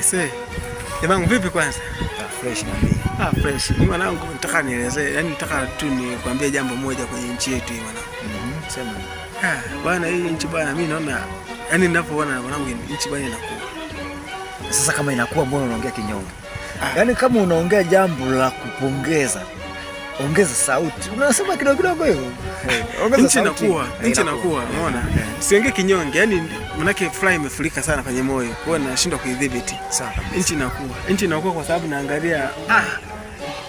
Aise. Jamangu vipi kwanza? Fresh na mimi. Fresh. Mimi mwanangu nataka nielezee, yani nataka tu nikwambie jambo moja kwenye nchi yetu hii mwanangu. Sema. Bwana hii nchi bwana mimi naona yani ninapoona mwanangu nchi bwana inakuwa. Sasa kama inakuwa mbona unaongea kinyonge? Yaani kama unaongea jambo la kupongeza, ongeza sauti. Unasema kidogo kidogo hivyo. Ongeza sauti. Nchi inakuwa, unaona? Siongee kinyonge, yani manake fly imefurika sana kwenye moyo. Kwa hiyo nashindwa kuidhibiti. Sawa. Nchi inakuwa kwa sababu naangalia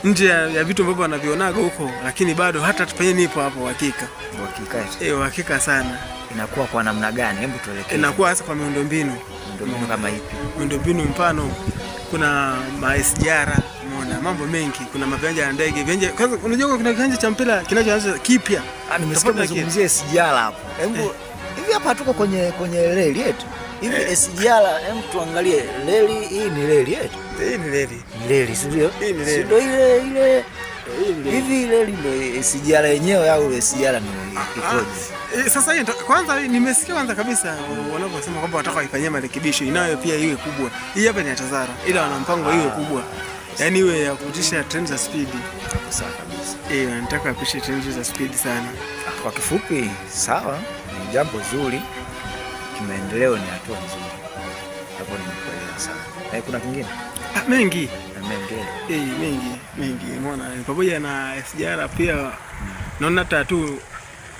nje ya vitu ambavyo wanavionaga huko, lakini bado hata tupenye nipo hapo hakika. Hakika. Hakika sana. Inakuwa kwa namna gani? Hebu tuelekeze. Inakuwa hasa kwa miundombinu. Miundombinu kama ipi? Miundombinu mfano kuna SGR, umeona mambo mengi, kuna maviwanja ya ndege, viwanja. Kwanza unajua kuna kiwanja cha mpira kinachoanza kipya. Nimesikia unazungumzia SGR hapo. Hebu hivi hapa tuko kwenye reli yetu. Hivi SGR, hebu tuangalie reli hii, ni reli yetu. Hii ni reli. Reli, sio? Hii ni reli. Ndio ile. Hivi reli ndio SGR yenyewe au SGR ni ikoje? Sasa hii kwanza nimesikia kwanza kabisa wanaposema kwamba wanataka waifanyie marekebisho inayo pia iwe kubwa. Hii hapa ni Tazara ila wana mpango iwe kubwa. Yaani iwe ya kupitisha treni za speed. Sawa kabisa. Wanataka wapishe treni za speed sana. Kwa kifupi, sawa, ni jambo zuri. Kimaendeleo ni hatua nzuri. Hapo nimekuelewa sana. Kuna kingine? Mengi. Mengi. Umeona pamoja na SGR pia naona hata tu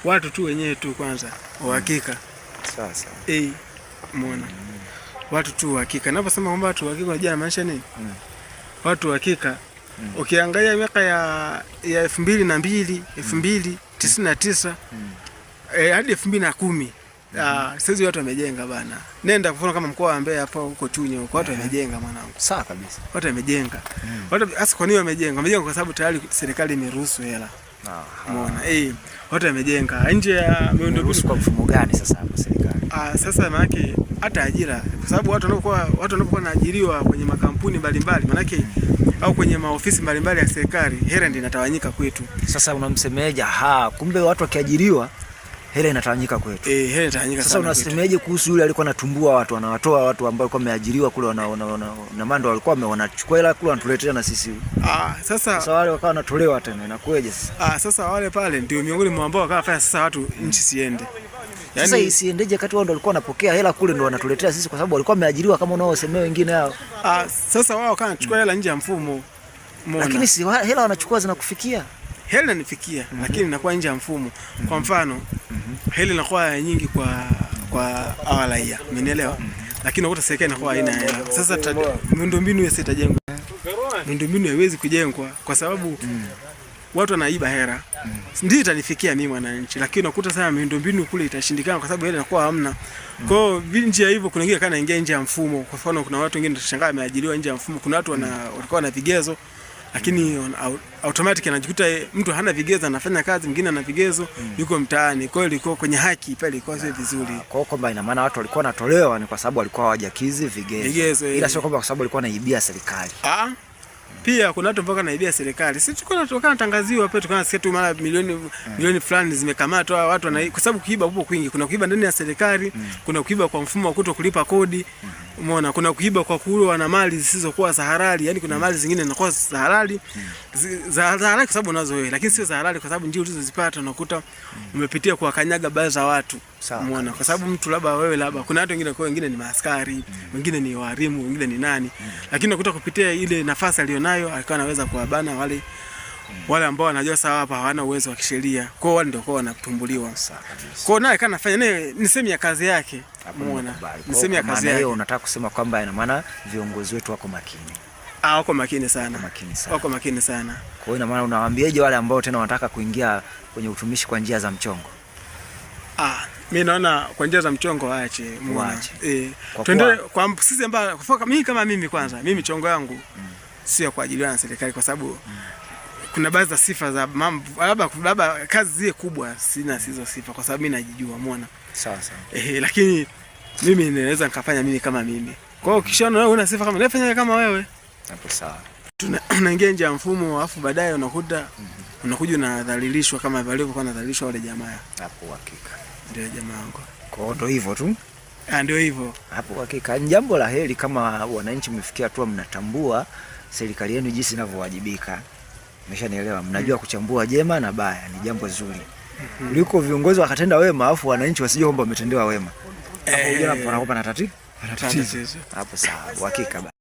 watu tu wenyewe tu kwanza uhakika. Sawa. Umeona. Watu tu uhakika. Ninaposema kwamba watu uhakika unajua maanisha nini? Watu uhakika. Ukiangalia miaka ya 2002, 2099 hadi 2010 sasa watu wamejenga bana. Nenda kwa kama mkoa wa Mbeya hapo huko Chunya huko watu wamejenga mwanangu. Sawa kabisa. Watu wamejenga. Watu hasa kwa nini wamejenga? Wamejenga kwa sababu tayari serikali imeruhusu hela. Umeona? Watu wamejenga nje ya miundombinu. Kwa mfumo gani sasa hapo serikali? Sasa maana yake hata ajira kwa sababu watu wanapokuwa wanaajiriwa kwenye makampuni mbalimbali maana yake au kwenye maofisi mbalimbali ya serikali hela ndio inatawanyika kwetu. Sasa unamsemeje? Kumbe watu wakiajiriwa hela inatawanyika kwetu. Hela inatawanyika. Sasa unasemeje kuhusu yule alikuwa anatumbua watu, anawatoa watu ambao walikuwa wameajiriwa kule na mando walikuwa wanachukua hela kule wanatuletea na sisi. Sasa wale wakawa wanatolewa tena inakueje sasa? Sasa wale pale ndio miongoni mwa ambao wakafanya sasa watu nchi siende. Yaani sasa isiendeje kati wao ndio walikuwa wanapokea hela kule ndio wanatuletea sisi kwa sababu walikuwa wameajiriwa kama unaosemea wengine hao. Sasa wao kana chukua hela nje ya mfumo. Lakini si hela wanachukua zinakufikia. Hela inanifikia lakini inakuwa nje ya mfumo. Kwa mfano hela inakuwa nyingi kwa awalaia. Umenielewa? Lakini unakuta serikali inakuwa haina hela. Sasa miundombinu yese itajengwa. Miundombinu haiwezi kujengwa kwa sababu watu wanaiba hela. Ndio itanifikia mimi mwananchi, lakini unakuta sana miundombinu kule itashindikana kwa sababu hela inakuwa hamna. Kwa hiyo nje ya hivyo kuna wengine kana ingia nje ya mfumo. Kwa mfano kuna watu wengine tutashangaa wameajiriwa nje ya mfumo. Kuna watu walikuwa na vigezo lakini automatic anajikuta mtu hana vigezo anafanya kazi, mwingine ana vigezo yuko mtaani. Kwa hiyo ilikuwa kwenye haki pale ilikuwa sio vizuri. Kwa hiyo kwamba ina maana watu walikuwa wanatolewa ni kwa sababu walikuwa hawajakizi vigezo. Ila sio kwamba kwa sababu walikuwa wanaibia serikali. Pia kuna watu ambao wanaibia serikali. Sisi tulikuwa tunatangaziwa hapa tukasikia tu mara milioni fulani zimekamatwa watu kwa sababu kuiba upo kwingi. Kuna kuiba ndani ya serikali, kuna kuiba kwa mfumo wa kutokulipa kodi. Umeona, kuna kuiba kwa kuua na mali zisizokuwa za halali. Yaani kuna mali zingine zinakuwa za halali. Za halali kwa sababu unazo wewe, lakini sio za halali kwa sababu njia ulizozipata unakuta umepitia kwa kanyaga baadhi za watu. Umeona, kwa sababu mtu labda wewe kuna watu wengine kwa wengine ni maaskari, wengine ni walimu, wengine ni nani. Lakini unakuta kupitia ile nafasi alionayo alikuwa anaweza kuwabana wale ambao wanajua sawa hapa hawana uwezo wa kisheria. Kwa hiyo wale ndio wanatumbuliwa. Kwa hiyo naye kana fanya ni sehemu ya kazi yake. Umeona? Ni sehemu ya kazi yake. Unataka kusema kwamba ina maana viongozi wetu wako makini. Wako makini sana. Wako makini sana. Kwa hiyo ina maana unawaambiaje wale ambao tena wanataka kuingia kwenye utumishi kwa njia za mchongo? Mimi naona kwa njia za mchongo waache. Tuendelee kwa sisi ambao mimi kama mimi kwanza, mimi chongo yangu sio kwa ajili ya serikali kwa sababu kuna baadhi za sifa za mambo labda kazi zile kubwa sina hizo sifa kwa sababu mimi najijua, umeona. Sawa. Lakini mimi naweza nikafanya mimi kama mimi. Kwa hiyo kishaona wewe una sifa kama nafanya kama wewe. Hapo sawa. Tunaingia nje ya mfumo alafu baadaye unakuja unadhalilishwa kama walivyokuwa wanadhalilishwa wale jamaa. Hapo hakika. Ndio jamaa wangu. Kwa hiyo ndio hivyo tu. Ndio hivyo. Hapo hakika ni jambo la heri kama wananchi mmefikia hatua mnatambua serikali yenu jinsi inavyowajibika. Umeshanielewa? Mnajua kuchambua jema na baya, ni jambo zuri. Kuliko viongozi wakatenda wema afu wananchi wasije kwamba wametendewa wema. Hapo unajua panakuwa na tatizo. Hapo sawa, hakika.